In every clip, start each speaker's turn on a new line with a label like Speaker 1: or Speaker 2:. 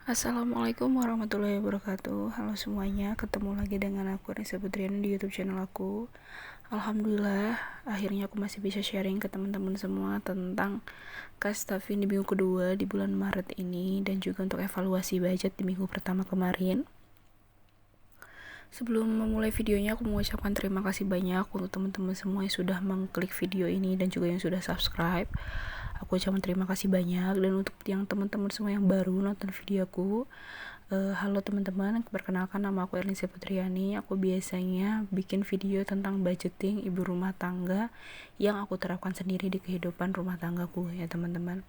Speaker 1: Assalamualaikum warahmatullahi wabarakatuh. Halo semuanya, ketemu lagi dengan aku Nisa Putriani di YouTube channel aku. Alhamdulillah, akhirnya aku masih bisa sharing ke teman-teman semua tentang Kastafin di minggu kedua di bulan Maret ini, dan juga untuk evaluasi budget di minggu pertama kemarin. Sebelum memulai videonya, aku mengucapkan terima kasih banyak untuk teman-teman semua yang sudah mengklik video ini dan juga yang sudah subscribe. Aku ucapkan terima kasih banyak. Dan untuk yang teman-teman semua yang baru nonton videoku, halo teman-teman, perkenalkan nama aku Erlin Putriani. Aku biasanya bikin video tentang budgeting ibu rumah tangga yang aku terapkan sendiri di kehidupan rumah tanggaku ya teman-teman.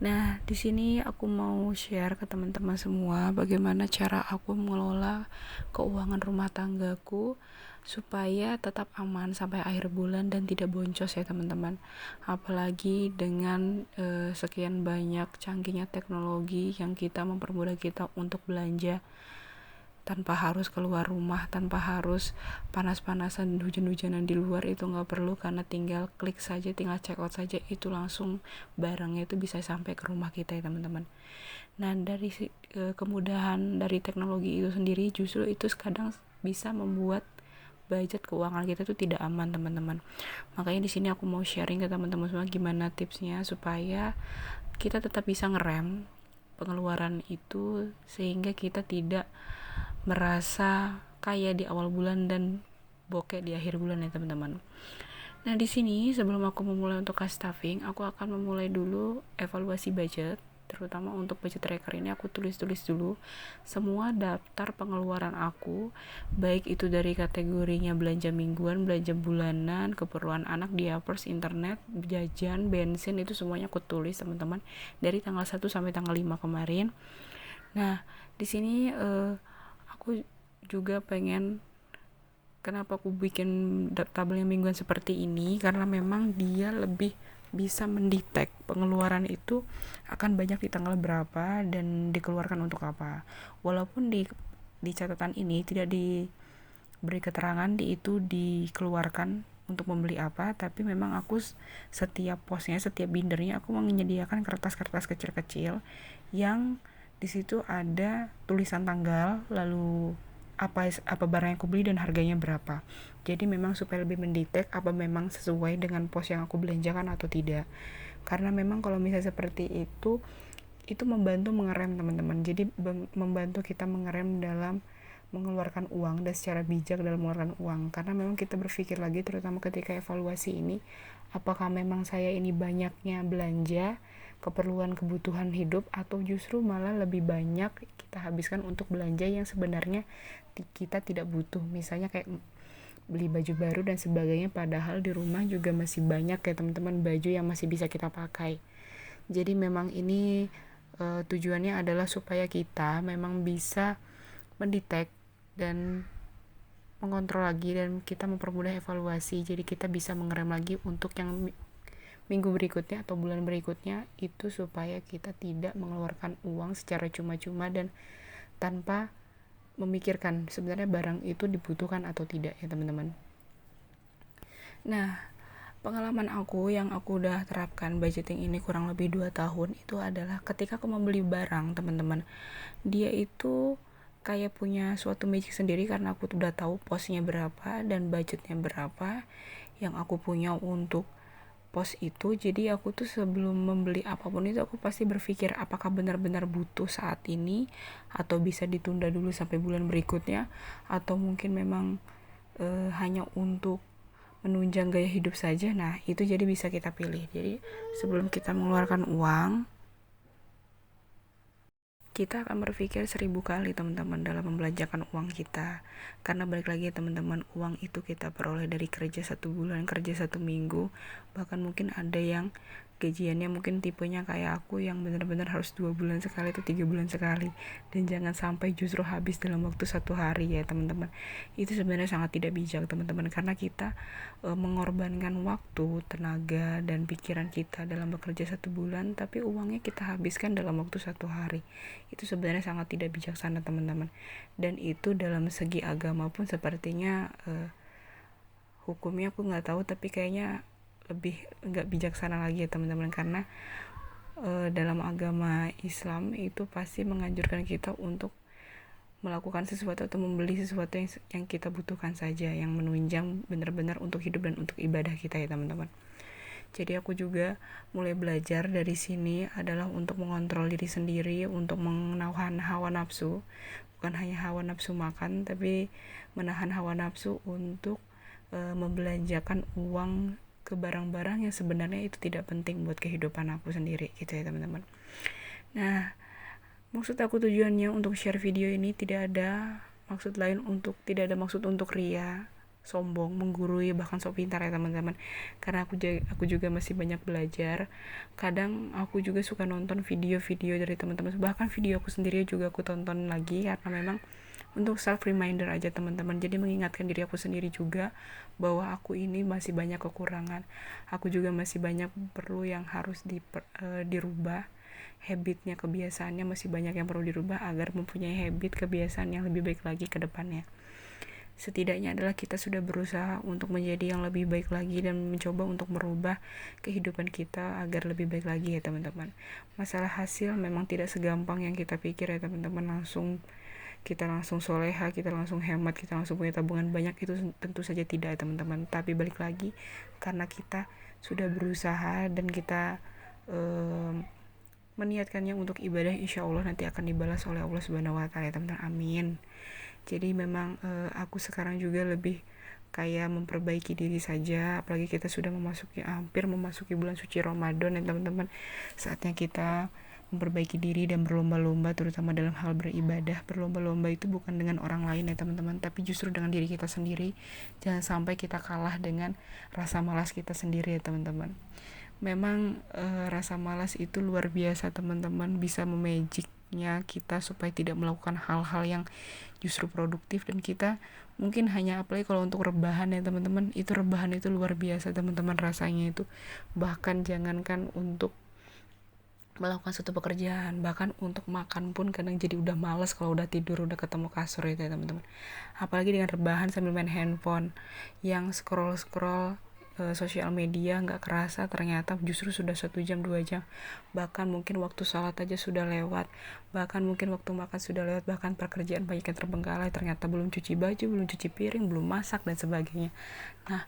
Speaker 1: Nah, di sini aku mau share ke teman-teman semua bagaimana cara aku mengelola keuangan rumah tanggaku supaya tetap aman sampai akhir bulan dan tidak boncos ya teman-teman. Apalagi dengan sekian banyak canggihnya teknologi yang kita mempermudah kita untuk belanja tanpa harus keluar rumah, tanpa harus panas-panasan dan hujan-hujanan di luar. Itu nggak perlu, karena tinggal klik saja, tinggal check out saja, itu langsung barangnya itu bisa sampai ke rumah kita ya teman-teman. Nah, dari kemudahan dari teknologi itu sendiri, justru itu kadang bisa membuat budget keuangan kita itu tidak aman teman-teman. Makanya di sini aku mau sharing ke teman-teman semua gimana tipsnya supaya kita tetap bisa ngerem pengeluaran itu sehingga kita tidak merasa kaya di awal bulan dan bokeh di akhir bulan ya teman-teman. Nah, di sini sebelum aku memulai untuk cash stuffing, aku akan memulai dulu evaluasi budget. Terutama untuk budget tracker ini aku tulis-tulis dulu semua daftar pengeluaran aku, baik itu dari kategorinya belanja mingguan, belanja bulanan, keperluan anak, diapers, internet, jajan, bensin, itu semuanya aku tulis teman-teman dari tanggal 1 sampai tanggal 5 kemarin. Nah, di sini aku juga pengen, kenapa aku bikin tabel yang mingguan seperti ini, karena memang dia lebih bisa mendetek pengeluaran itu akan banyak di tanggal berapa dan dikeluarkan untuk apa. Walaupun di catatan ini tidak diberi keterangan di itu dikeluarkan untuk membeli apa, tapi memang aku setiap posnya, setiap bindernya aku menyediakan kertas-kertas kecil-kecil yang di situ ada tulisan tanggal, lalu apa barang yang aku beli dan harganya berapa. Jadi memang supaya lebih mendetek apa memang sesuai dengan pos yang aku belanjakan atau tidak. Karena memang kalau misalnya seperti itu membantu mengerem teman-teman. Jadi membantu kita mengerem dalam mengeluarkan uang dan secara bijak dalam mengeluarkan uang. Karena memang kita berpikir lagi, terutama ketika evaluasi ini, apakah memang saya ini banyaknya belanja keperluan kebutuhan hidup atau justru malah lebih banyak kita habiskan untuk belanja yang sebenarnya kita tidak butuh. Misalnya kayak beli baju baru dan sebagainya, padahal di rumah juga masih banyak ya teman-teman baju yang masih bisa kita pakai. Jadi memang ini tujuannya adalah supaya kita memang bisa mendetek dan mengontrol lagi, dan kita mempermudah evaluasi. Jadi kita bisa mengerem lagi untuk yang minggu berikutnya atau bulan berikutnya itu, supaya kita tidak mengeluarkan uang secara cuma-cuma dan tanpa memikirkan sebenarnya barang itu dibutuhkan atau tidak ya teman-teman. Nah, pengalaman aku yang aku udah terapkan budgeting ini kurang lebih 2 tahun itu adalah ketika aku membeli barang teman-teman, dia itu kayak punya suatu magic sendiri karena aku udah tahu posnya berapa dan budgetnya berapa yang aku punya untuk pos itu. Jadi aku tuh sebelum membeli apapun itu aku pasti berpikir apakah benar-benar butuh saat ini atau bisa ditunda dulu sampai bulan berikutnya, atau mungkin memang hanya untuk menunjang gaya hidup saja. Nah, itu jadi bisa kita pilih. Jadi sebelum kita mengeluarkan uang, kita akan berpikir 1000 kali teman-teman dalam membelanjakan uang kita. Karena balik lagi teman-teman, uang itu kita peroleh dari kerja 1 bulan, kerja 1 minggu, bahkan mungkin ada yang gajiannya mungkin tipenya kayak aku yang benar-benar harus 2 bulan sekali atau 3 bulan sekali, dan jangan sampai justru habis dalam waktu 1 hari ya teman-teman. Itu sebenarnya sangat tidak bijak teman-teman, karena kita mengorbankan waktu, tenaga, dan pikiran kita dalam bekerja 1 bulan, tapi uangnya kita habiskan dalam waktu 1 hari. Itu sebenarnya sangat tidak bijaksana teman-teman. Dan itu dalam segi agama pun sepertinya hukumnya aku nggak tahu, tapi kayaknya lebih nggak bijaksana lagi ya teman-teman, karena dalam agama Islam itu pasti menganjurkan kita untuk melakukan sesuatu atau membeli sesuatu yang kita butuhkan saja, yang menunjang benar-benar untuk hidup dan untuk ibadah kita ya teman-teman. Jadi aku juga mulai belajar dari sini adalah untuk mengontrol diri sendiri, untuk menahan hawa nafsu, bukan hanya hawa nafsu makan, tapi menahan hawa nafsu untuk membelanjakan uang ke barang-barang yang sebenarnya itu tidak penting buat kehidupan aku sendiri gitu ya teman-teman. Nah, maksud aku tujuannya untuk share video ini tidak ada maksud untuk ria, sombong, menggurui, bahkan sok pintar ya teman-teman. Karena aku juga masih banyak belajar. Kadang aku juga suka nonton video-video dari teman-teman, bahkan video aku sendiri juga aku tonton lagi karena memang untuk self reminder aja teman-teman. Jadi mengingatkan diri aku sendiri juga bahwa aku ini masih banyak kekurangan. Aku juga masih banyak perlu yang harus dirubah. Habitnya, kebiasaannya masih banyak yang perlu dirubah agar mempunyai habit kebiasaan yang lebih baik lagi ke depannya. Setidaknya adalah kita sudah berusaha untuk menjadi yang lebih baik lagi dan mencoba untuk merubah kehidupan kita agar lebih baik lagi ya teman-teman. Masalah hasil memang tidak segampang yang kita pikir ya teman-teman. Kita langsung soleha, kita langsung hemat, kita langsung punya tabungan banyak, itu tentu saja tidak ya teman-teman. Tapi balik lagi, karena kita sudah berusaha dan kita meniatkannya untuk ibadah, insya Allah nanti akan dibalas oleh Allah Subhanahu Wa Taala, teman-teman. Amin. Jadi memang aku sekarang juga lebih kayak memperbaiki diri saja, apalagi kita sudah hampir memasuki bulan suci Ramadan ya teman-teman. Saatnya kita memperbaiki diri dan berlomba-lomba, terutama dalam hal beribadah. Berlomba-lomba itu bukan dengan orang lain ya teman-teman, tapi justru dengan diri kita sendiri. Jangan sampai kita kalah dengan rasa malas kita sendiri ya teman-teman. Memang rasa malas itu luar biasa teman-teman, bisa memagicnya kita supaya tidak melakukan hal-hal yang justru produktif, dan kita mungkin hanya apalagi kalau untuk rebahan ya teman-teman, itu rebahan itu luar biasa teman-teman rasanya itu. Bahkan jangankan untuk melakukan suatu pekerjaan, bahkan untuk makan pun kadang jadi udah malas kalau udah tidur, udah ketemu kasur itu ya teman-teman. Apalagi dengan rebahan sambil main handphone, yang scroll sosial media nggak kerasa ternyata justru sudah 1 jam 2 jam, bahkan mungkin waktu sholat aja sudah lewat, bahkan mungkin waktu makan sudah lewat, bahkan pekerjaan banyak yang terbengkalai, ternyata belum cuci baju, belum cuci piring, belum masak dan sebagainya. Nah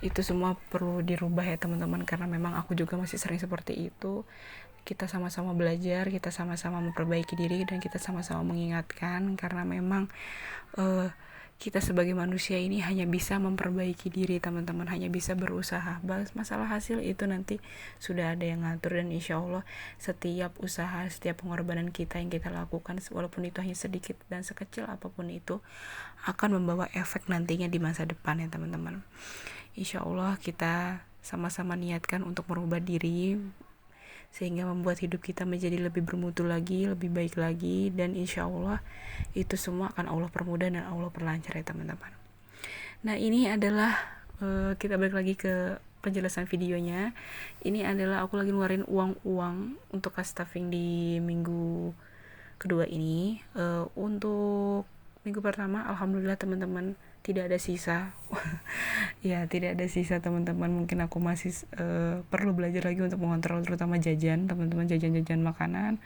Speaker 1: itu semua perlu dirubah ya teman-teman, karena memang aku juga masih sering seperti itu. Kita sama-sama belajar, kita sama-sama memperbaiki diri, dan kita sama-sama mengingatkan, karena memang kita sebagai manusia ini hanya bisa memperbaiki diri teman-teman, hanya bisa berusaha. Masalah hasil itu nanti sudah ada yang ngatur, dan insya Allah setiap usaha, setiap pengorbanan kita yang kita lakukan, walaupun itu hanya sedikit dan sekecil apapun itu, akan membawa efek nantinya di masa depan ya teman-teman. Insya Allah kita sama-sama niatkan untuk merubah diri, sehingga membuat hidup kita menjadi lebih bermutu lagi, lebih baik lagi, dan insya Allah itu semua akan Allah permudah dan Allah perlancar ya teman-teman. Nah ini adalah kita balik lagi ke penjelasan videonya. Ini adalah aku lagi ngeluarin uang untuk cash stuffing di minggu kedua ini. Untuk minggu pertama alhamdulillah teman-teman tidak ada sisa. Ya tidak ada sisa teman-teman, mungkin aku masih perlu belajar lagi untuk mengontrol terutama jajan teman-teman, jajan makanan,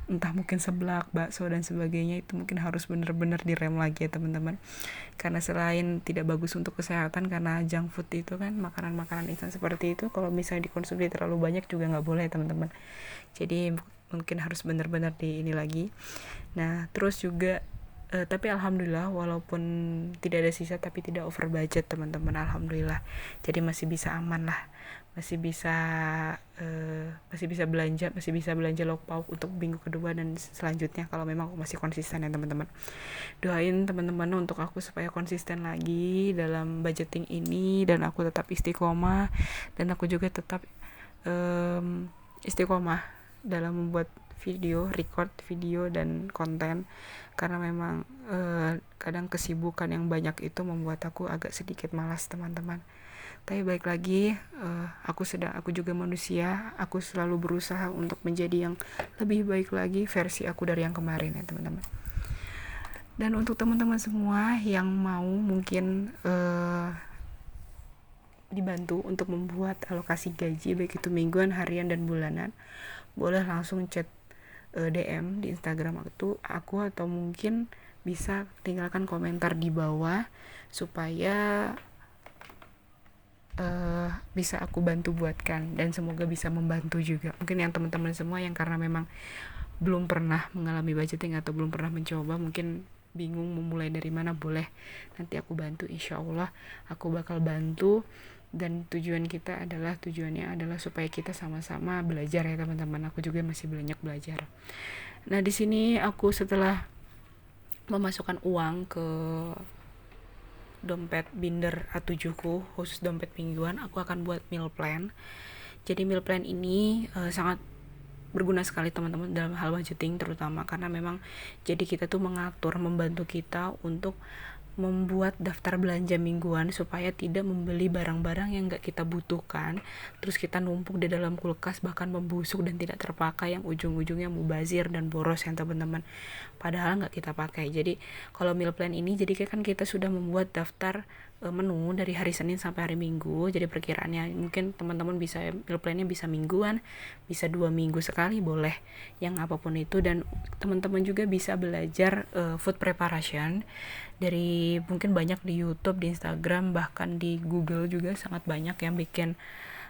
Speaker 1: entah mungkin seblak, bakso dan sebagainya, itu mungkin harus benar-benar direm lagi ya teman-teman, karena selain tidak bagus untuk kesehatan, karena junk food itu kan, makanan-makanan instan seperti itu kalau misalnya dikonsumsi terlalu banyak juga nggak boleh ya teman-teman. Jadi mungkin harus benar-benar di ini lagi. Nah terus juga tapi alhamdulillah walaupun tidak ada sisa tapi tidak over budget teman-teman, alhamdulillah. Jadi masih bisa aman lah, masih bisa belanja lauk pauk untuk minggu kedua dan selanjutnya kalau memang aku masih konsisten ya teman-teman. Doain teman-teman untuk aku supaya konsisten lagi dalam budgeting ini, dan aku tetap istiqomah, dan aku juga tetap istiqomah dalam membuat record video dan konten, karena memang kadang kesibukan yang banyak itu membuat aku agak sedikit malas teman-teman. Tapi balik lagi, aku juga manusia, aku selalu berusaha untuk menjadi yang lebih baik lagi versi aku dari yang kemarin ya teman-teman. Dan untuk teman-teman semua yang mau mungkin dibantu untuk membuat alokasi gaji, baik itu mingguan, harian, dan bulanan, boleh langsung chat DM di Instagram aku atau mungkin bisa tinggalkan komentar di bawah supaya bisa aku bantu buatkan, dan semoga bisa membantu juga mungkin yang teman-teman semua yang karena memang belum pernah mengalami budgeting atau belum pernah mencoba, mungkin bingung memulai dari mana. Boleh nanti aku bantu, insya Allah aku bakal bantu. Dan tujuannya adalah supaya kita sama-sama belajar ya teman-teman. Aku juga masih banyak belajar. Nah di sini aku setelah memasukkan uang ke dompet binder A7 ku, khusus dompet mingguan, aku akan buat meal plan. Jadi meal plan ini sangat berguna sekali teman-teman dalam hal budgeting, terutama karena memang jadi kita tuh membantu kita untuk membuat daftar belanja mingguan supaya tidak membeli barang-barang yang gak kita butuhkan, terus kita numpuk di dalam kulkas bahkan membusuk dan tidak terpakai, yang ujung-ujungnya mubazir dan boros ya teman-teman, padahal gak kita pakai. Jadi kalau meal plan ini, jadi kan kita sudah membuat daftar menu dari hari Senin sampai hari Minggu. Jadi perkiraannya mungkin teman-teman bisa meal plannya bisa mingguan, bisa 2 minggu sekali, boleh yang apapun itu. Dan teman-teman juga bisa belajar food preparation dari mungkin banyak di YouTube, di Instagram, bahkan di Google juga sangat banyak yang bikin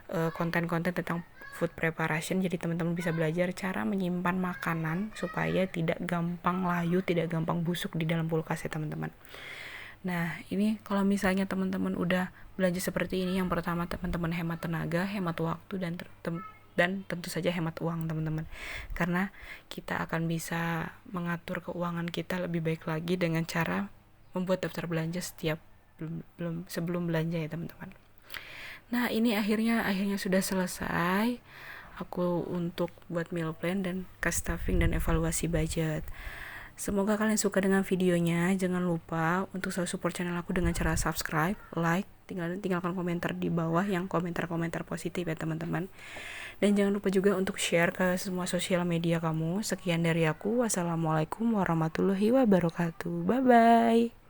Speaker 1: konten-konten tentang food preparation. Jadi teman-teman bisa belajar cara menyimpan makanan supaya tidak gampang layu, tidak gampang busuk di dalam kulkas ya teman-teman. Nah ini kalau misalnya teman-teman udah belanja seperti ini, yang pertama teman-teman hemat tenaga, hemat waktu, dan tentu saja hemat uang teman-teman, karena kita akan bisa mengatur keuangan kita lebih baik lagi dengan cara membuat daftar belanja sebelum belanja ya teman-teman. Nah ini akhirnya sudah selesai aku untuk buat meal plan dan cash stuffing dan evaluasi budget. Semoga kalian suka dengan videonya. Jangan lupa untuk selalu support channel aku dengan cara subscribe, like, tinggalkan komentar di bawah yang komentar-komentar positif ya teman-teman. Dan jangan lupa juga untuk share ke semua sosial media kamu. Sekian dari aku. Wassalamualaikum warahmatullahi wabarakatuh. Bye bye.